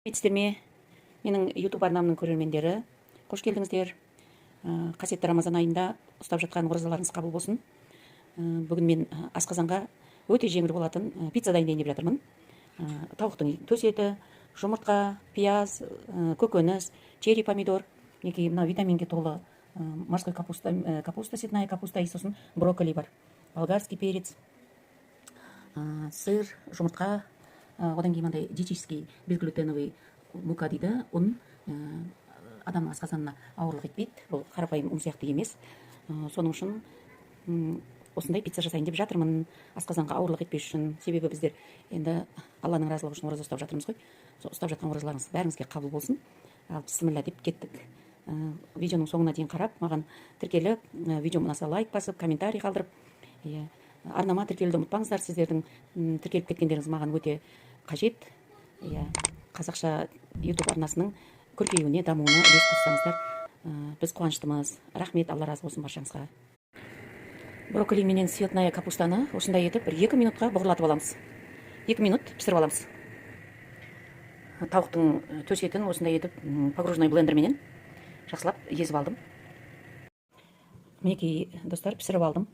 Сіздерме, менің YouTube арнамның көрермендері, қош келдіңіздер. Қасиетті Рамазан айында ұстап жатқан оразаларыңыз қабыл болсын. Бүгін мен асқазанға өте жеңіл болатын пицца дайындайын деп жатырмын. Тауықтың төс еті, жұмыртқа, пияз, көкөніс, черри помидор, мінекей мына витаминге толы морской капуста, цветная капуста и сосын брокколи бар. Болгарский перец, сыр, жұмыртқа, одан кейін мындай диетический безглютеновый мука дейді. Ұн адамның асқазанына ауырлық етпейді. Бұл қарапайым ұн сияқты емес. Соның үшін осындай пицца жасайын деп жатырмын, асқазанға ауырлық етпес үшін. Себебі біздер енді Алланың разылығы үшін ораза ұстап жатырмыз ғой. Сол ұстап жатқан оразаларыңыз бәріңізге қабыл болсын. Ал бисмилля деп кеттік. Видеоның соңына дейін қарап, маған тіркеліп, видео ұнаса лайк басып, комментарий қалдырып, арнама тіркелуді ұмытпаңыздар. Сіздердің тіркеліп кеткендеріңіз маған өте қажет. Қазақша YouTube арнасының көркеюіне, дамуына үлес қоссаңыздар, біз қуаныштымыз. Рахмет, Алла разы болсын баршаңызға. Брокколи менен цветная капустаны осындай етіп 2 минутқа бұғырлатып аламыз. 2 минут пісіріп аламыз. Тауықтың төс етін осындай етіп погружной блендерменен жақсылап езіп алдым. Мінекей достар, пісіріп алдым.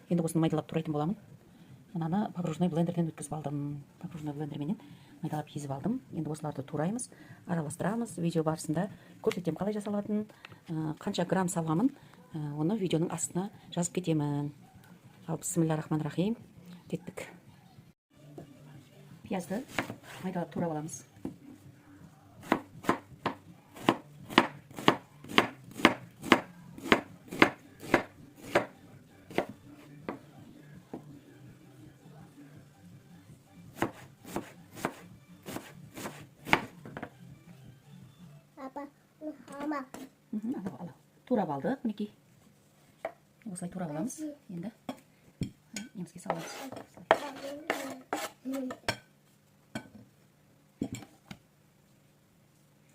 Енді осыны майдалап турайтын боламын. Мынаны погружной блендерден өткізіп алдым. Погружной блендерменен майдалап езіп алдым. Енді осыларды тураймыз, араластырамыз. Видео барысында көрсетем қалай жасалатынын, қанша грамм салғанын, оны видеоның астына жазып кетемін. Ал бисмилля рахман рахим. Кеттік. Пиязды майдалап турап аламыз. Турап алдық, мінекей. Осылай турап аламыз. Енді немізге саламыз.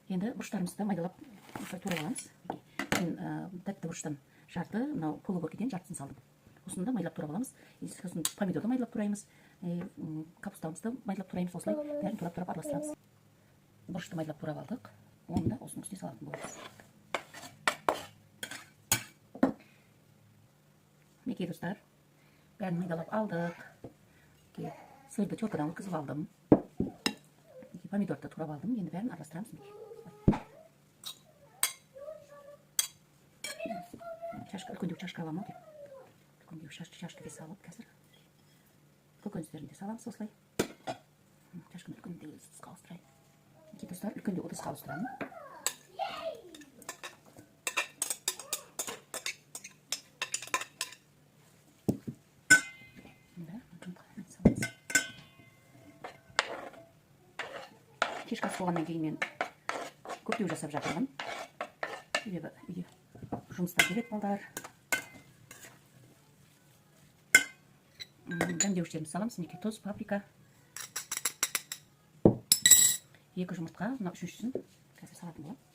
Енді бұрыштарымызды майдалап осылай турап аламыз. Мен тәтті бұрыштан жарты, мынау полугоркеден жартысын салдым. Осында майдалап турап аламыз. Сосын помидорды майдалап тураймыз, капустамызды майдалап тураймыз. Осылай бәрін турап араластырамыз. Бұрышты майдалап турап алдық. Оны да осының үстіне салатын боламыз. Мінекей достар, бәрін майдалап алдық. Сырды теркадан өткізіп алдым. Помидорды турап алдым. Енді бәрін араластырамыз. Үлкендеу чашка аламын деп. Үлкендеу чашкаға салып, қазір көкөністерін де саламыз осылай. Чашканы үлкендеу ыдысқа ауыстырайын. Достар, үлкендеу ыдысқа ауыстырамын. Кешкі ас болғаннан кейін мен көктеу жасап жатырмын. Себебі үйде жұмыста келеді балдар. Дәмдеуіштерімізді саламыз. Мінекей тұз, паприка. 2 жұмыртқа, мына үшіншісін қазір салатын боламын.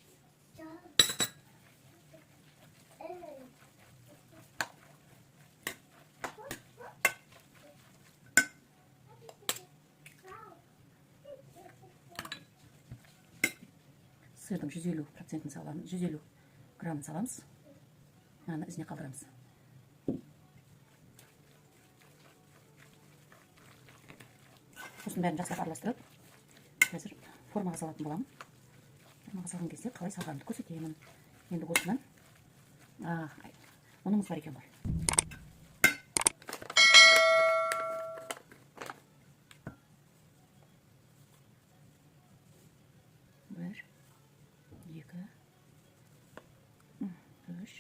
Сырдың 150% саламыз, 150 граммын саламыз. Мынаны ізіне қалдырамыз. Сосын бәрін жақсылап араластырып, қазір формаға салатын боламын. Формаға салған кезде қалай салғанымды көрсетемін. Енді осынан онымыз бар екен ғой. Бір, екі, үш,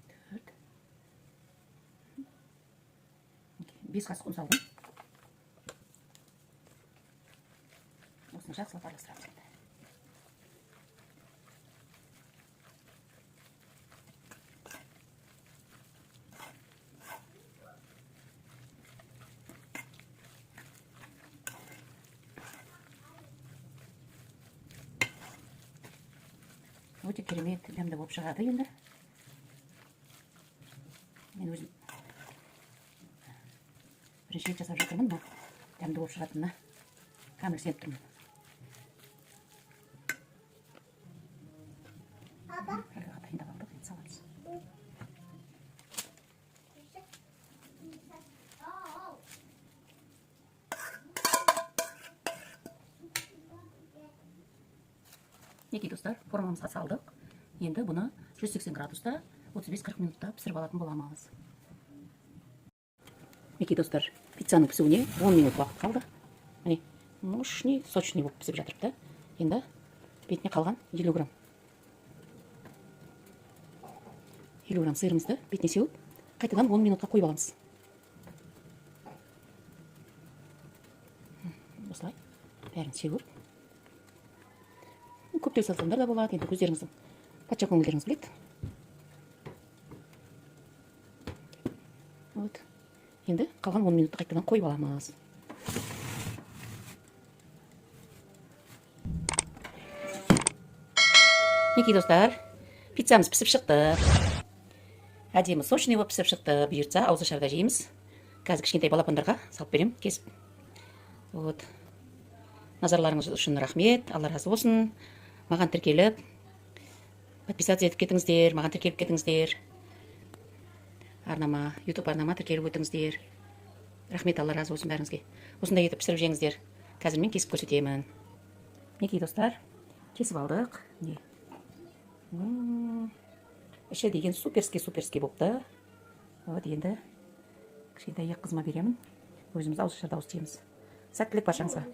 төрт, 5 қасық ұн салдым. Осыны жақсылап араластырамыз. Өте керемет дәмді болып шығады енді. Мен өзім бірінші рет жасап жатырмын, бұл дәмді болып шығатынына Кәміл сеніп тұрмын. Қайындап алдық, енді саламыз. Неке достар, формамызға салдық. Енді бұны 180 градуста 35-40 минутта пісіріп алатын боламыз. Неке достар, пиццаның пісуіне 10 минут уақыт қалды. Міне, мощный, сочный болып пісіп жатыр. Енді бетіне қалған 50 грамм. 50 грамм сырымызды бетіне сеуіп, қайтадан 10 минутқа қойып аламыз. Осылай, бәрін сеуіп. Көптеу салсаңдар да болады, енді көздеріңіздің патша көңілдеріңіз біледі. Вот. Енді қалған 10 минутты қайтадан қойып аламыз. Неке достар, пиццамыз пісіп шықты. Әдемі сочный болып пісіп шықты. Бұйыртса ауызашарда жейміз. Қазір кішкентай балапандарға салып берем, кесіп. Вот. Назарларыңыз үшін рахмет, Алла разы болсын. Маған тіркеліп, подписация етіп кетіңіздер, маған тіркеліп кетіңіздер. Арнама, YouTube арнама тіркеліп өтіңіздер. Рахмет, Алла разы болсын бәріңізге. Осындай етіп пісіріп жеңіздер. Қазір мен кесіп көрсетемін. Неке достар, кесіп алдық. Іші деген суперский болыпты. Вот енді кішкентай екі қызыма беремін. Өзіміз ауызашарда істейміз. Сәттілік баршаңызға.